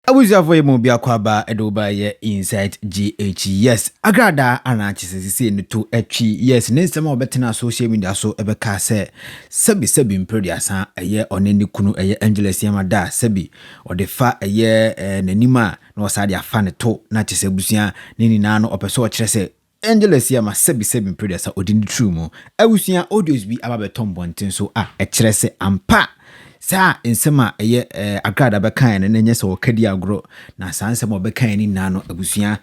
Abuzafo mu bia kwaba edoba ye inside GH. Yes, Agradaa anachise no to etwi. Yes, nsema obetena social media so ebeka sebi mpedi asan eye oneni kunu eye Asiamah da sebi odefa eye nanima na osade afa ne to na chise busia ne nyina no opeso o kire se Asiamah sebi mpedi asa odini Trumu. Awusia AUDIOS bi ababeton bonten so kire se ampa sa nsema eye Agradaa bekan ne nenye se okadi agro na sa nsema obekan ni nano abusua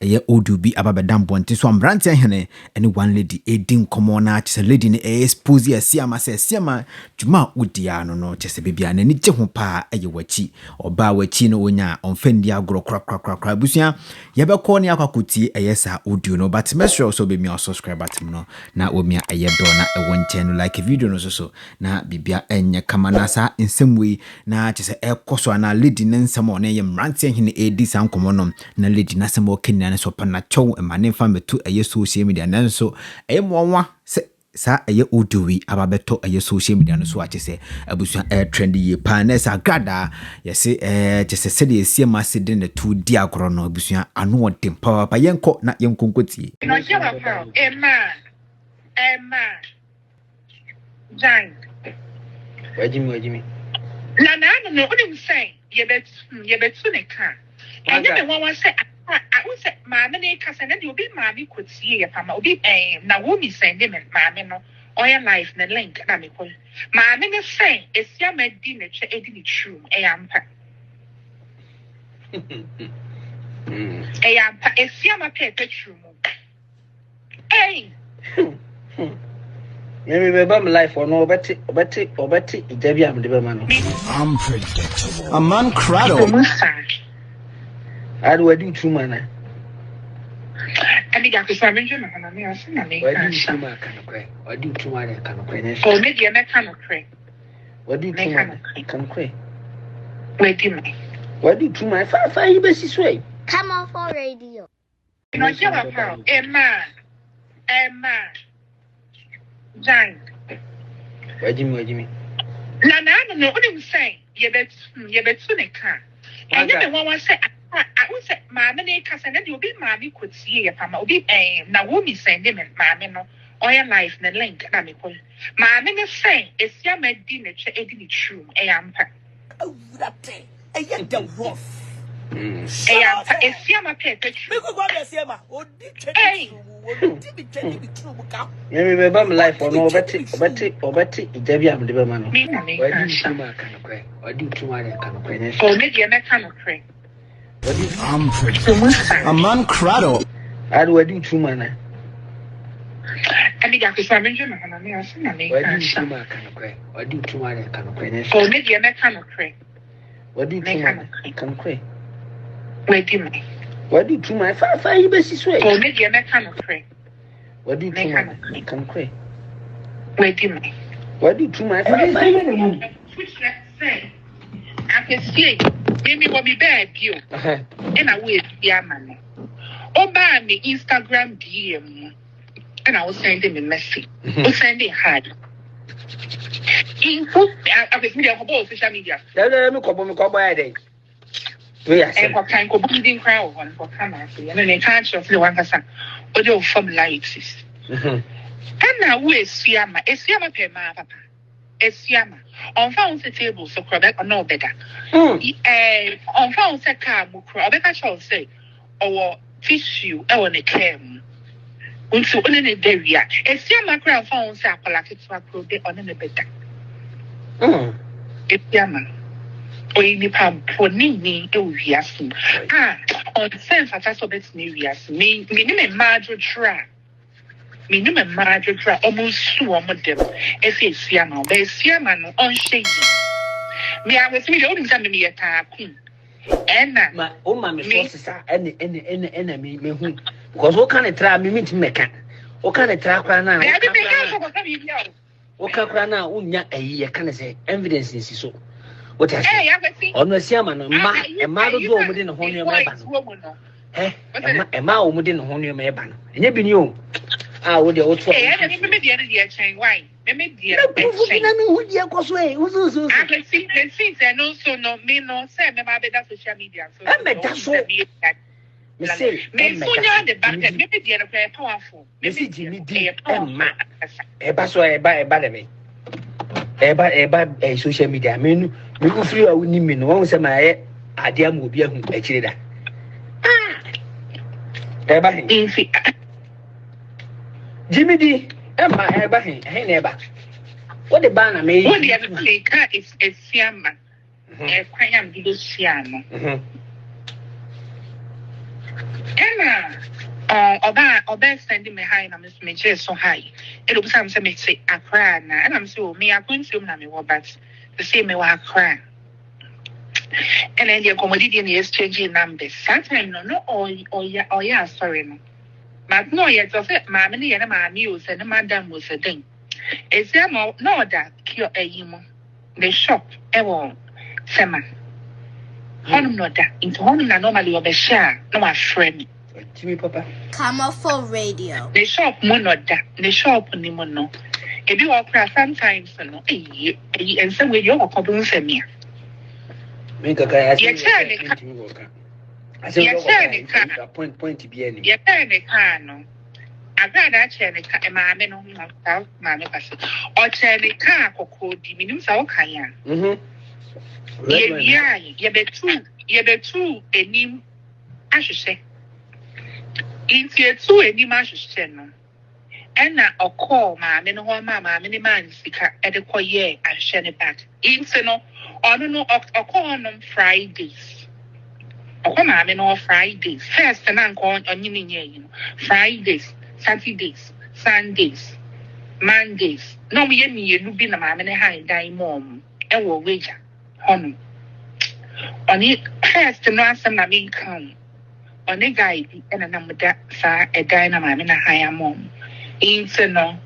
eye audio bi ababedam bonte so Mmrantiehene ene one lady edin komo na chese lady ne expose Asiamah se Asiamah dwuma udia no chese bibia na ni gye ho pa eye wachi oba wachi no onya onfendi agro kra abusua yebekọ ne akwakuti eye sa audio no but mesro so be mi subscribe button no na omia eye do na ewon channel like video no so na bibia enye kama na sa nsemwe na chese ekoso na lady ne nsemo ne ye Mmrantiehene edi san komo no na lady na semo kenya so pana chow emane fa metu eye social media nanso eye monwa se sa eye audio ababeto eye social media no so ache se abusua trendy ye pa na sa Agradaa yese chese se de Asiamah se de na tu di agro no abusua anu odem pa yenko na yenkonkotie no jewa pa emma Jang wajimi na no onim say ye betu ne ka enye me wan say I would say, Mammy, cousin, and you'll be mammy could see if I'm be now won't be sending it, mammy, no, or your life, the link, mammy. Mammy is saying, Asiamah dinner, Eddie Trumu, Asiamah paper Trumu. Hey, maybe we bam life or no, Betty, Debbie, I'm the man. Unpredictable. Amankrado. I do Trumu, man. I think I could find you, and I mean, Why do Trumu can cry? Why do Trumu can cry? Or maybe a mechanic cray. What do Trumu can cry? Where do you Why do Trumu five basis way? Come on for radio. No, Jewa pa Emma, Jang. Wajimi. No, onim say, ye betu ne ka. Enye me wan say I would say, Mammy, cousin, and you'll be mammy could see if I'm be now won't be sending it, mammy, no, or your life, the link, mammy. Mammy is saying, Asiamah dinner, Eddie Trumu, Oh, that thing. I get the rough. Asiamah paper Trumu. Hey, maybe we bam life or no, Betty, Debbie, I'm the man. Why do Trumu can cry? Why do Trumu can cry? or maybe a mechanic cray. Unpredictable. Amankrado. I do Trumu, man. I think I could find you, and I mean, Why do Trumu can cry? Why do Trumu can cry? or maybe a mechanic cray. What do Trumu can cry? Where do you Why do Trumu five basis way? or maybe a mechanic cray. What do Trumu can cry? Where do you Why do Trumu five? say, I can see, maybe what be bad, you, and I will be a man. Oh, buy me Instagram DM, and I will send him a message. Or send it hard. I was media for social media. Let me come by a day. And what kind of bleeding crowd one for camera, and then they can't show the one person, or they'll form lights. And now we're Asiamah pay my papa. Asiamah. On found the table, so Quebec or no better. On found the car, Quebec, I shall say, or tissue, or the cam. Until only the area. Asiamah crowd found Sapalaki to a pro day on the better. Asiamah. Or any pump for Nini, Uviasu. On sense, I just obey Nivias. Me, Marjorie Tra. Minimum marriage try almost so much them. If it's Asiamah, but Asiamah on shady. Me, I was me only time me a queen. And my own mammy sources are any enemy, me who. Because what can I try me to make it? What can I try now? What can I now? Unya a year can I say evidence is so. What I say? On the Asiamah, a mother go within a honey of my ban. Eh, a mile within a honey of my ban. And you be new. Ah, what the old one. Eh, maybe the other year chain. Why? Maybe the other chain. I mean, who you go sway? Who's I can see the things and also no me no say me about that social media. So I met that so. Me say, me soon the back. Maybe the other player powerful. Maybe Jimmy D. Emma. Eba so eba me. Eba social media. Me go free a woni me no. Won say my adia mo bi ahu akire da. Eba he. Jimmy D. Emma eba he. He na eba. What the banner me? What the other player is Asiamah. Kwanyam di Asiamah. Oba sending me high, and I'm just so high. It looks like I'm say Agradaa, and I'm so me. I'm going to me but the same way I cry. And then the comedian is changing numbers. Sometimes no, yeah, sorry, no. But no, yet of it, my many and my news and the madam was a thing. Is there no that cure a human? The shop, ever, Sama. Honum no that into honum na normally of a share, no my friend. Jimmy Papa. Come for radio. The shop mono that the shop ni mono. If you walk sometimes no and some way you walk up on me. Make a guy as a point to be any. Your parent no. Agradaa chair the car, mamma no south mamma pass. Or chair the car cocoa diminues our kaya. Yeah, you be true, a name, I should say. Into a two, a name, I should say, no. And now, a call, mamma, no one, mamma, many man, sicker at the choir, and shed it back. Into no, or no, or call on Fridays. Or come, mamma, no Fridays. First, and I'm going on you know, Fridays, Saturdays, Sundays, Mondays. No, me and you be the mamma and a high die mom, and will wager. On it first to know some name come on a guide and a number that a dynamite in a higher mom. Into no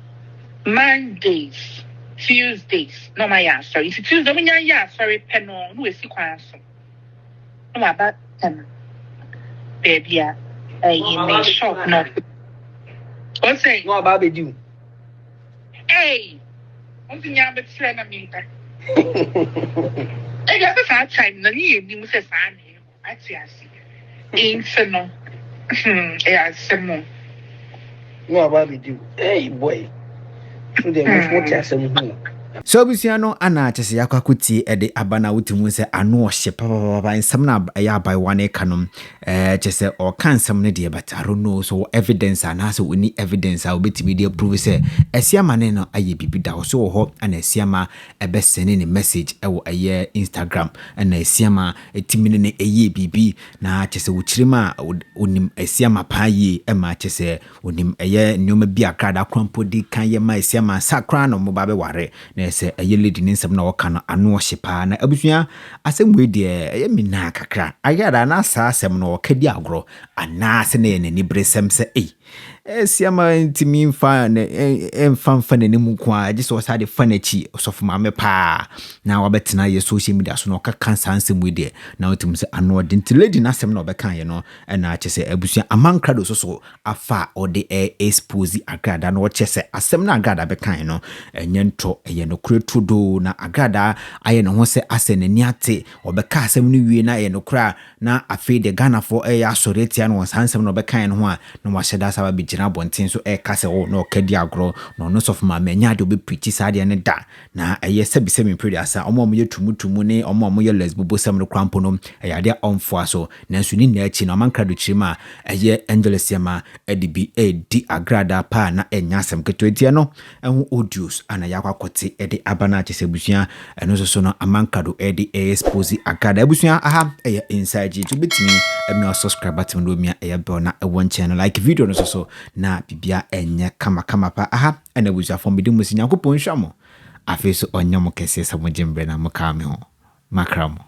Mondays, Tuesdays, no my ass. Sorry, if you choose the sorry, pen on who is sequence. No, about 10. Baby, I may shop not. What's saying? No, Bobby do. Hey, what's the young but friend of me? I got the fat time, no need you say fine. I see. Ain't so no. Yeah, some more. No, Bobby do. Hey, boy. So they must watch some. So Busiano ana chese yakwakuti ede abana wutimu se ano hye papa nsam na ya by one canon chese or can some ne de but I don't know so evidence and so we need evidence I will be to prove say Asiamah ne no aye bibi da so ho ana Asiamah ebe send ni message e wo aye Instagram ana Asiamah etimi ne aye bibi na chese wo chirima onim Asiamah pa ye e ma chese onim aye nyoma bi Agradaa kwampo di kan ye ma Asiamah sakra no mo ba be ware se aye lady nsem na woka no ano hye pa na abusua asem we de aye mina kakra Agradaa na sa asem no wokadi agro ana se na ye nani bresem se Asiamah ntimi mfa ne emfa ne mu kwa je so sade fa na chi osofu ma me pa na wabetena ye social media so no ka kansa ansem we de na otim se ano de lady na asem na obekan ye no na che se abusua Amankrado so afa ode expose Agradaa no che se asem na Agradaa bekan ye no nyento ye no kuretudo na Agradaa aye no ho se asene ni ate obeka asem no wie na ye no kura na afi de Ghana for ya soretia no sansem no bekan ye no ho a no washeda sawa bi gina bontin so kase wo no kadi agro no no sof ma manya de obi preach sade ne da na eye sebisemi predi asa omo ye tumutumu ne omo ye lesbobo sem no krampo no ade onfo so nanso ni na achi no Amankrado chirima eye Asiamah edibi di Agradaa pa na enya asem ketwetia no ehu audios ana yakwakote ede abana chesebusua eno so no Amankrado ede expose Agradaa abusua aha eye inside to betimi eme subscribe button do mia eye bell na ewon channel like video no so na bibia enye kama pa aha ena abusua fo mede musi Nyankopon hwamo afeso onyom kese samojembre na mokame ho makramo